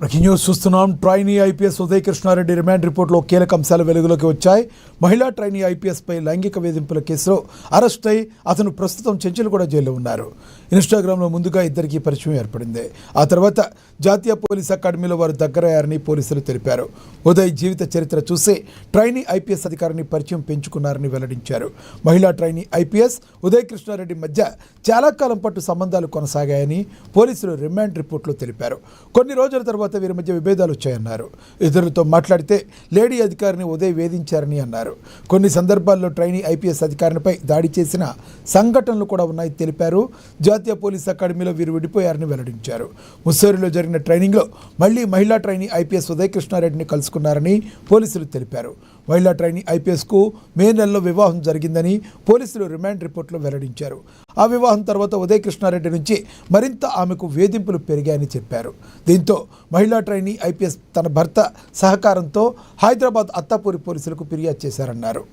Breaking news చూస్తున్నాం. Trainee IPS Uday Krishna Reddy remand రిపోర్టులో కీలక అంశాలు వెలుగులోకి వచ్చాయి. మహిళా ట్రైనీ ఐపీఎస్పై లైంగిక వేధింపుల కేసులో అరెస్ట్ అయి అతను ప్రస్తుతం చెంచల్గూడ జైల్లో ఉన్నారు. ఇన్స్టాగ్రామ్లో ముందుగా ఇద్దరికీ పరిచయం ఏర్పడింది. ఆ తర్వాత జాతీయ పోలీస్ అకాడమీలో వారు దగ్గరయ్యారని పోలీసులు తెలిపారు. ఉదయ్ జీవిత చరిత్ర చూసి ట్రైనీ ఐపీఎస్ అధికారిని పరిచయం పెంచుకున్నారని వెల్లడించారు. మహిళా ట్రైనీ ఐపీఎస్ ఉదయ్ కృష్ణారెడ్డి మధ్య చాలా కాలం పాటు సంబంధాలు కొనసాగాయని పోలీసులు రిమాండ్ రిపోర్టులో తెలిపారు. కొన్ని రోజుల తర్వాత వీరి మధ్య విభేదాలు వచ్చాయన్నారు. ఇతరులతో మాట్లాడితే లేడీ అధికారిని ఉదయ్ వేధించారని అన్నారు. కొన్ని సందర్భాల్లో ట్రైనీ ఐపీఎస్ అధికారినిపై దాడి చేసిన సంఘటనలు కూడా ఉన్నాయని తెలిపారు. జాతీయ పోలీస్ అకాడమీలో వీరు విడిపోయారని వెల్లడించారు. ముస్సోరిలో జరిగిన ట్రైనింగ్లో మళ్లీ మహిళా ట్రైనీ ఐపీఎస్ ఉదయ్ కృష్ణారెడ్డిని కలుసుకున్నారని పోలీసులు తెలిపారు. మహిళా ట్రైనీ ఐపీఎస్కు మే నెలలో వివాహం జరిగిందని పోలీసులు రిమాండ్ రిపోర్టులో వెల్లడించారు. ఆ వివాహం తర్వాత ఉదయ్ కృష్ణారెడ్డి నుంచి మరింత ఆమెకు వేధింపులు పెరిగాయని చెప్పారు. దీంతో మహిళా ట్రైనీ ఐపీఎస్ తన భర్త సహకారంతో హైదరాబాద్ అత్తాపూరి పోలీసులకు ఫిర్యాదు చేశారన్నారు.